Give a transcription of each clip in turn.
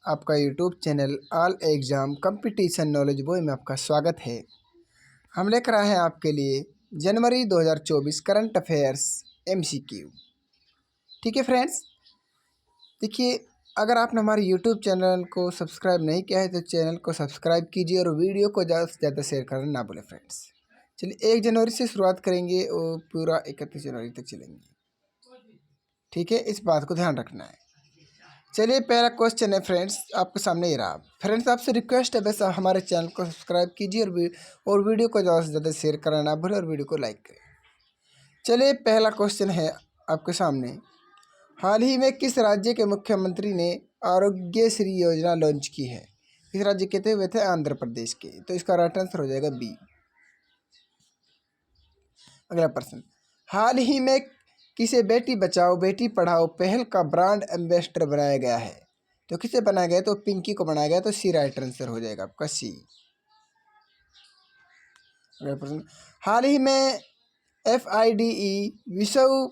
आपका YouTube channel all exam competition knowledge boy में आपका स्वागत है। हम लेकर आए हैं आपके लिए जनवरी 2024 करंट अफेयर्स एमसीक्यू। ठीक है फ्रेंड्स, देखिए, अगर आपने हमारे यूट्यूब चैनल को सब्सक्राइब नहीं किया है तो चैनल को सब्सक्राइब कीजिए और वीडियो को ज़्यादा से ज़्यादा शेयर करना ना भूलें फ्रेंड्स। चलिए 1 जनवरी से शुरुआत करेंगे और पूरा 31 जनवरी तक चलेंगे। ठीक है, इस बात को ध्यान रखना है। चलिए पहला क्वेश्चन है फ्रेंड्स, आपके सामने ये रहा। फ्रेंड्स, आपसे रिक्वेस्ट है बस हमारे चैनल को सब्सक्राइब कीजिए और वीडियो को ज़्यादा से ज़्यादा शेयर करना ना भूलें और वीडियो को लाइक करें। चलिए पहला क्वेश्चन है आपके सामने। हाल ही में किस राज्य के मुख्यमंत्री ने आरोग्यश्री योजना लॉन्च की है? किस राज्य के थे? वे थे आंध्र प्रदेश के। तो इसका राइट आंसर हो जाएगा बी। अगला प्रश्न, हाल ही में किसे बेटी बचाओ बेटी पढ़ाओ पहल का ब्रांड एम्बेसडर बनाया गया है? तो किसे बनाया गया? तो पिंकी को बनाया गया। तो सी राइट आंसर हो जाएगा आपका सी। अगला प्रश्न, हाल ही में FIDE विश्व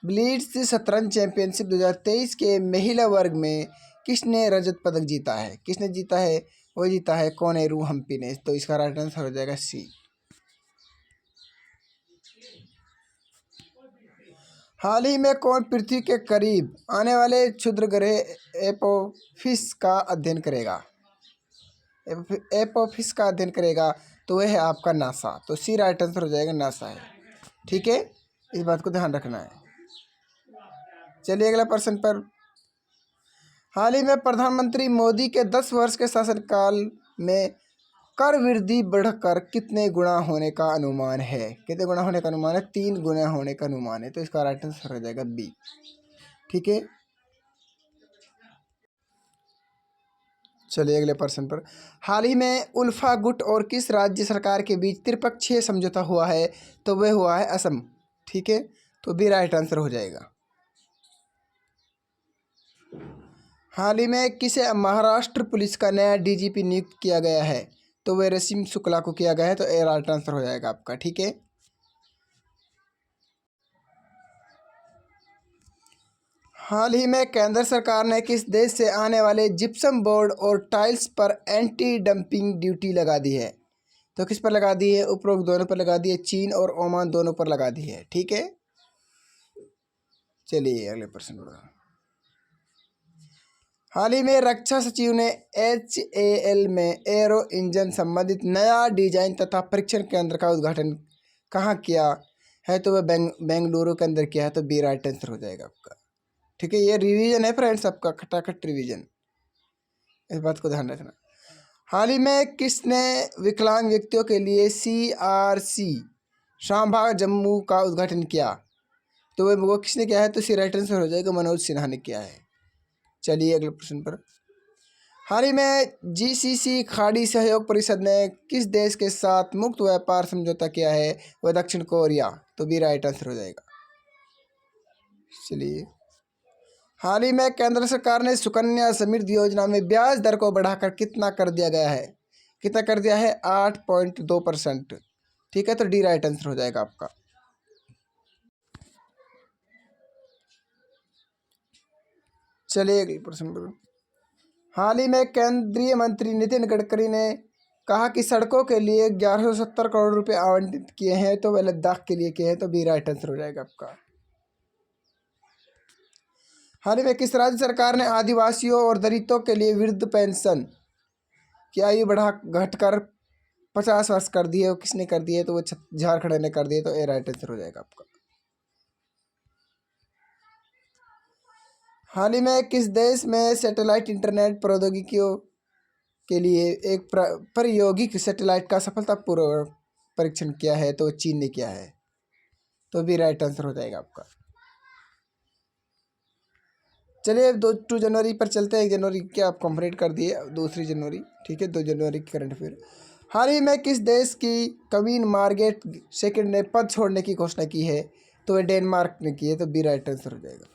ब्लिट्ज शतरंज चैंपियनशिप 2023 के महिला वर्ग में किसने रजत पदक जीता है? किसने जीता है? वो जीता है कोनेरू हम्पी ने। तो इसका राइट आंसर हो जाएगा सी। हाल ही में कौन पृथ्वी के करीब आने वाले क्षुद्र ग्रह एपोफिस का अध्ययन करेगा? एपोफिस का अध्ययन करेगा तो वह है आपका नासा। तो सी राइट आंसर हो जाएगा, नासा है। ठीक है, इस बात को ध्यान रखना है। चलिए अगला प्रश्न पर। हाल ही में प्रधानमंत्री मोदी के 10 वर्ष के शासनकाल में कर वृद्धि बढ़कर कितने गुना होने का अनुमान है? कितने गुना होने का अनुमान है? 3 गुना होने का अनुमान है। तो इसका राइट आंसर हो जाएगा बी। ठीक है, चलिए अगले प्रश्न पर। हाल ही में उल्फा गुट और किस राज्य सरकार के बीच त्रिपक्षीय समझौता हुआ है? तो वह हुआ है असम। ठीक है, तो बी राइट आंसर हो जाएगा। हाल ही में किसे महाराष्ट्र पुलिस का नया DGP नियुक्त किया गया है? तो वह रसीम शुक्ला को किया गया है। तो ए राइट आंसर हो जाएगा आपका। ठीक है, हाल ही में केंद्र सरकार ने किस देश से आने वाले जिप्सम बोर्ड और टाइल्स पर एंटी डंपिंग ड्यूटी लगा दी है? तो किस पर लगा दी है? उपरोक्त दोनों पर लगा दी है। चीन और ओमान दोनों पर लगा दी है। ठीक है, चलिए अगले प्रश्न पर। हाल ही में रक्षा सचिव ने HAL में एरो इंजन संबंधित नया डिजाइन तथा परीक्षण केंद्र का उद्घाटन कहाँ किया है? तो वह बेंगलुरु के अंदर किया है। तो बी राइट आंसर हो जाएगा आपका। ठीक है, ये रिवीजन है फ्रेंड्स, आपका खटाखट रिवीजन, इस बात को ध्यान रखना। हाल ही में किसने विकलांग व्यक्तियों के लिए CRC शामबाग जम्मू का उद्घाटन किया? तो वो किसने किया है? तो सी राइट आंसर हो जाएगा, मनोज सिन्हा ने किया है। चलिए अगले प्रश्न पर। हाल ही में GCC खाड़ी सहयोग परिषद ने किस देश के साथ मुक्त व्यापार समझौता किया है? वह दक्षिण कोरिया। तो बी राइट आंसर हो जाएगा। चलिए, हाल ही में केंद्र सरकार ने सुकन्या समृद्धि योजना में ब्याज दर को बढ़ाकर कितना कर दिया गया है? कितना कर दिया है? 8.2%। ठीक है, तो डी राइट आंसर हो जाएगा आपका। चलिए अगले प्रश्न पर। हाल ही में केंद्रीय मंत्री नितिन गडकरी ने कहा कि सड़कों के लिए 1170 करोड़ रुपए आवंटित किए हैं। तो वह लद्दाख के लिए किए हैं। तो बी राइट आंसर हो जाएगा आपका। हाल ही में किस राज्य सरकार ने आदिवासियों और दलितों के लिए वृद्ध पेंशन की आयु घटकर 50 वर्ष कर दी है? वो किसने कर दी है? तो वो झारखंड ने कर दी है। तो ए राइट आंसर हो जाएगा आपका। हाल ही में किस देश में सैटेलाइट इंटरनेट प्रौद्योगिकियों के लिए एक प्रायोगिक सैटेलाइट का सफलतापूर्वक परीक्षण किया है? तो चीन ने किया है। तो भी राइट आंसर हो जाएगा आपका। चलिए 2 जनवरी पर चलते हैं। 1 जनवरी के आप कंप्लीट कर दिए, 2 जनवरी। ठीक है, 2 जनवरी की करंट अफेयर। हाल ही में किस देश की क्वीन मार्गरेट सेकंड ने पद छोड़ने की घोषणा की है? तो वह डेनमार्क ने की है। तो बी राइट आंसर हो जाएगा।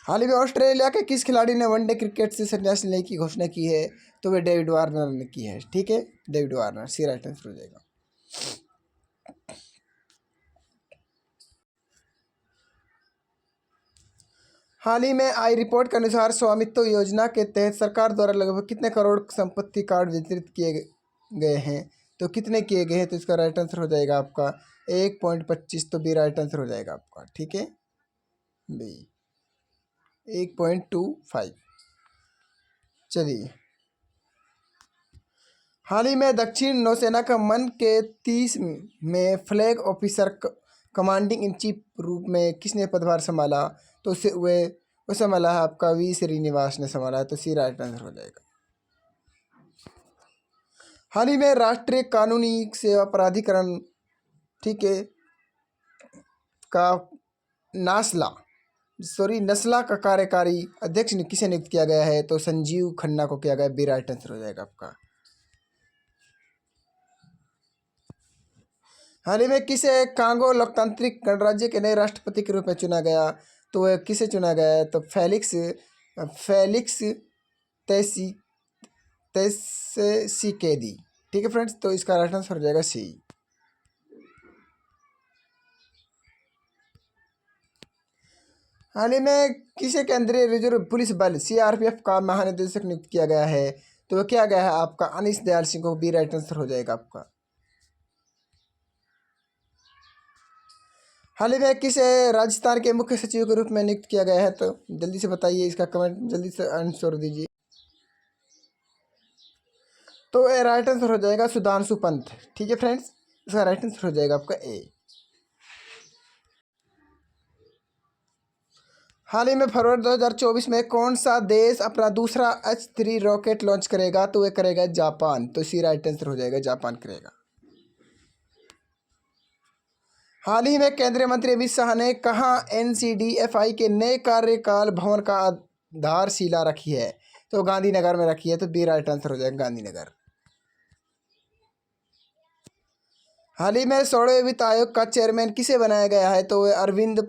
हाल ही में ऑस्ट्रेलिया के किस खिलाड़ी ने वनडे क्रिकेट से संन्यास लेने की घोषणा की है? तो वह डेविड वार्नर ने की है। ठीक है, डेविड वार्नर, सी राइट आंसर हो जाएगा। हाल ही में आई रिपोर्ट के अनुसार स्वामित्व योजना के तहत सरकार द्वारा लगभग कितने करोड़ संपत्ति कार्ड वितरित किए गए हैं? तो कितने किए गए हैं? तो इसका राइट आंसर हो जाएगा आपका 1.25। तो बी राइट आंसर हो जाएगा आपका, ठीक है, बी 1.25। चलिए, हाल ही में दक्षिण नौसेना का मन के 30 में flag officer commanding in chief रूप में किसने पदभार संभाला? तो उसे वो संभाला है आपका वी श्रीनिवास ने संभाला है। तो सी राइट आंसर हो जाएगा। हाल ही में राष्ट्रीय कानूनी सेवा प्राधिकरण, ठीक है, का नस्ला का कार्यकारी अध्यक्ष ने किसे नियुक्त किया गया है? तो संजीव खन्ना को किया गया। बी राइट आंसर हो जाएगा आपका। हाल ही में किसे कांगो लोकतांत्रिक गणराज्य के नए राष्ट्रपति के रूप में चुना गया? तो वह किसे चुना गया है? तो फेलिक्स त्सेसिकेदी, ठीक है फ्रेंड्स। तो इसका राइट आंसर हो जाएगा सी। हाल ही में किसे केंद्रीय रिजर्व पुलिस बल सीआरपीएफ का महानिदेशक नियुक्त किया गया है? तो वह किया गया है आपका अनिश दयाल सिंह को। बी राइट आंसर हो जाएगा आपका। हाल ही में किसे राजस्थान के मुख्य सचिव के रूप में नियुक्त किया गया है? तो जल्दी से बताइए, इसका कमेंट जल्दी से आंसर दीजिए। तो ए राइट आंसर हो जाएगा सुधांशु पंत, ठीक है फ्रेंड्स। इसका राइट आंसर हो जाएगा आपका ए। हाल ही में फरवरी 2024 में कौन सा देश अपना दूसरा H3 रॉकेट लॉन्च करेगा? तो वह करेगा जापान। तो सी राइट आंसर हो जाएगा, जापान करेगा। हाल ही में केंद्रीय मंत्री अमित शाह ने कहाँ NCDFI के नए कार्यकाल भवन का आधारशिला रखी है? तो गांधीनगर में रखी है। तो बी राइट आंसर हो जाएगा, गांधीनगर। हाल ही में 16वें वित्त आयोग का चेयरमैन किसे बनाया गया है? तो वह अरविंद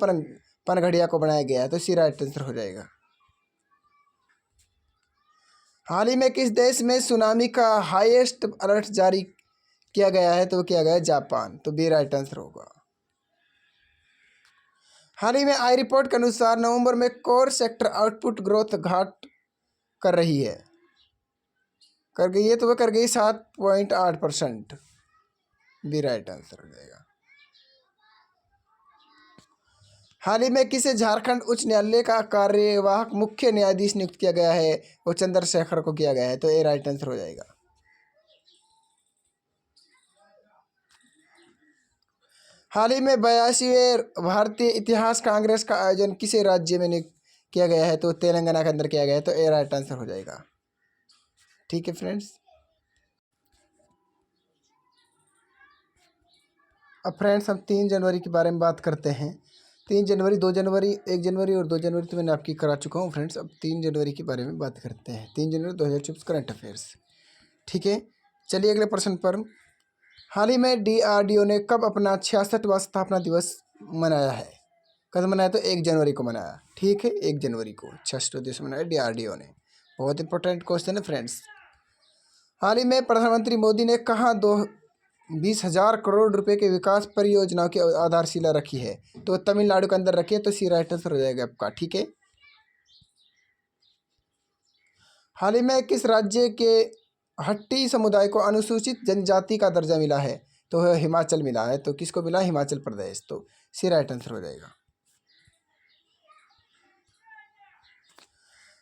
पनघड़िया को बनाया गया है। तो सी राइट आंसर हो जाएगा। हाल ही में किस देश में सुनामी का हाईएस्ट अलर्ट जारी किया गया है? तो किया गया है जापान। तो बी राइट आंसर होगा। हाल ही में आई रिपोर्ट के अनुसार नवंबर में कोर सेक्टर आउटपुट ग्रोथ घाट कर रही है, कर गई है। तो वह कर गई 7.8%। बी राइट आंसर हो जाएगा। हाल ही में किसे झारखंड उच्च न्यायालय का कार्यवाहक मुख्य न्यायाधीश नियुक्त किया गया है? वो चंद्रशेखर को किया गया है। तो ए राइट आंसर हो जाएगा। हाल ही में 82वें भारतीय इतिहास कांग्रेस का आयोजन किसे राज्य में नियुक्त किया गया है? तो तेलंगाना के अंदर किया गया है। तो ए राइट आंसर हो जाएगा, ठीक है फ्रेंड्स। अब फ्रेंड्स हम 3 जनवरी के बारे में बात करते हैं। 3 जनवरी, 2 जनवरी, 1 जनवरी और 2 जनवरी तो मैंने आपकी करा चुका हूँ फ्रेंड्स। अब 3 जनवरी के बारे में बात करते हैं। 3 जनवरी 2024 करंट अफेयर्स, ठीक है। चलिए अगले प्रश्न पर। हाल ही में DRDO ने कब अपना 66वां स्थापना दिवस मनाया है? कब मनाया? तो 1 जनवरी को मनाया, ठीक है। 1 जनवरी को 66वां दिवस मनाया DRDO ने। बहुत इंपॉर्टेंट क्वेश्चन है फ्रेंड्स। हाल ही में प्रधानमंत्री मोदी ने कहाँ 20,000 करोड़ रुपए के विकास परियोजनाओं की आधारशिला रखी है? तो तमिलनाडु के अंदर रखी है। तो सी राइट आंसर हो जाएगा आपका, ठीक है। हाल ही में किस राज्य के हट्टी समुदाय को अनुसूचित जनजाति का दर्जा मिला है? तो वह हिमाचल मिला है। तो किसको मिला? हिमाचल प्रदेश। तो सी राइट आंसर हो जाएगा।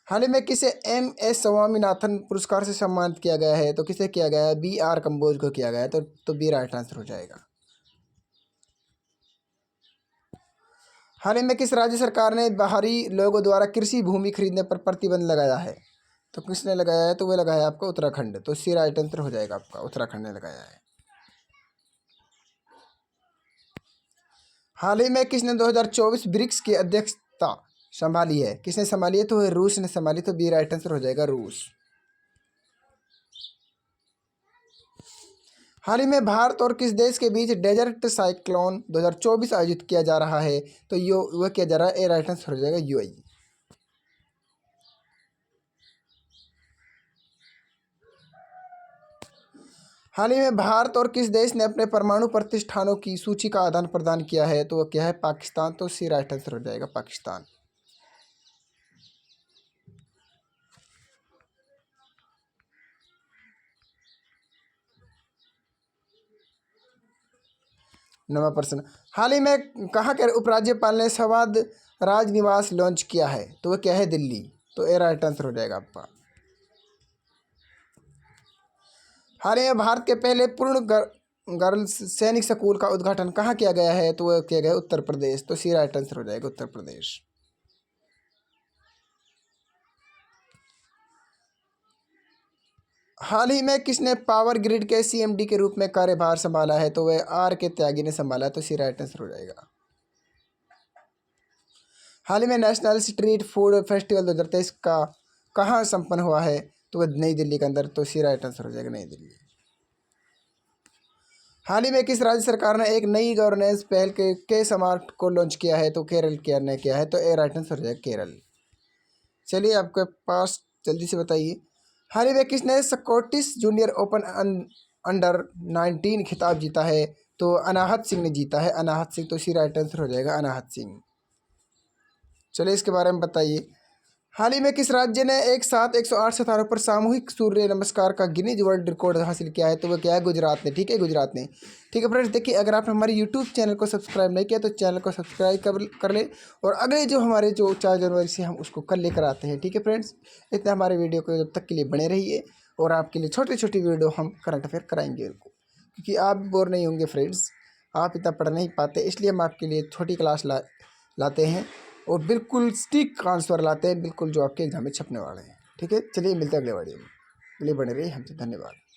हाल ही में किसे MS स्वामीनाथन पुरस्कार से सम्मानित किया गया है? तो किसे किया गया है? BR कंबोज को किया गया है। तो बी राइट आंसर हो जाएगा। हाल ही में किस राज्य सरकार ने बाहरी लोगों द्वारा कृषि भूमि खरीदने पर प्रतिबंध लगाया है? तो किसने लगाया है? तो वह लगाया है आपका उत्तराखंड। तो सी राइट आंसर हो जाएगा आपका, उत्तराखंड ने लगाया है। हाल ही में किसने 2024 ब्रिक्स की अध्यक्षता संभाली है? किसने संभाली है? तो रूस ने संभाली। तो बी राइट आंसर हो जाएगा, रूस। हाल ही में भारत और किस देश के बीच डेजर्ट साइक्लोन 2024 आयोजित किया जा रहा है? तो वह किया जा रहा है। ए राइट आंसर हो जाएगा, UAE। हाल ही में भारत और किस देश ने अपने परमाणु प्रतिष्ठानों की सूची का आदान प्रदान किया है? तो वह क्या है? पाकिस्तान। तो सी राइट आंसर हो जाएगा, पाकिस्तान। 9वां प्रश्न, हाल ही में कहाँ के उपराज्यपाल ने संवाद राजनिवास लॉन्च किया है? तो वह क्या है? दिल्ली। तो ए राइट आंसर हो जाएगा आपका। हाल ही में भारत के पहले पूर्ण गर्ल्स सैनिक स्कूल का उद्घाटन कहाँ किया गया है? तो वह किया गया उत्तर प्रदेश। तो सी राइट आंसर हो जाएगा, उत्तर प्रदेश। हाल ही में किसने पावर ग्रिड के सीएमडी के रूप में कार्यभार संभाला है? तो वह आर के त्यागी ने संभाला है। तो सी राइट आंसर हो जाएगा। हाल ही में नेशनल स्ट्रीट फूड फेस्टिवल 2023 का कहाँ संपन्न हुआ है? तो वह नई दिल्ली के अंदर। तो सी राइट आंसर हो जाएगा, नई दिल्ली। हाल ही में किस राज्य सरकार ने एक नई गवर्नेंस पहल के स्मार्ट को लॉन्च किया है? तो केरल केयर ने किया है। तो ए राइट आंसर हो जाएगा, केरल। चलिए आपके पास जल्दी से बताइए, हाल ही में किसने स्कॉटिश जूनियर ओपन अंडर 19 खिताब जीता है? तो अनाहत सिंह ने जीता है, अनाहत सिंह। तो सी राइट आंसर हो जाएगा, अनाहत सिंह। चलिए इसके बारे में बताइए, हाल ही में किस राज्य ने एक साथ 108 सितारों पर सामूहिक सूर्य नमस्कार का गिनीज वर्ल्ड रिकॉर्ड हासिल किया है? तो वो क्या है? गुजरात ने। ठीक है, गुजरात ने। ठीक है फ्रेंड्स, देखिए अगर आपने हमारे यूट्यूब चैनल को सब्सक्राइब नहीं किया तो चैनल को सब्सक्राइब कर ले, और अगले जो हमारे जो 4 जनवरी से हम उसको कल लेकर आते हैं। ठीक है फ्रेंड्स, इतना हमारे वीडियो को जब तक के लिए बने रहिए, और आपके लिए छोटी छोटी वीडियो हम करंट अफेयर कराएंगे उनको, क्योंकि आप बोर नहीं होंगे फ्रेंड्स, आप इतना पढ़ नहीं पाते, इसलिए हम आपके लिए छोटी क्लास लाते हैं, और बिल्कुल स्टिक आंसर लाते हैं, बिल्कुल जो आपके एग्जाम में छपने वाले हैं। ठीक है, चलिए मिलते हैं अगले वीडियो में। चलिए बने रहिए हमसे, धन्यवाद।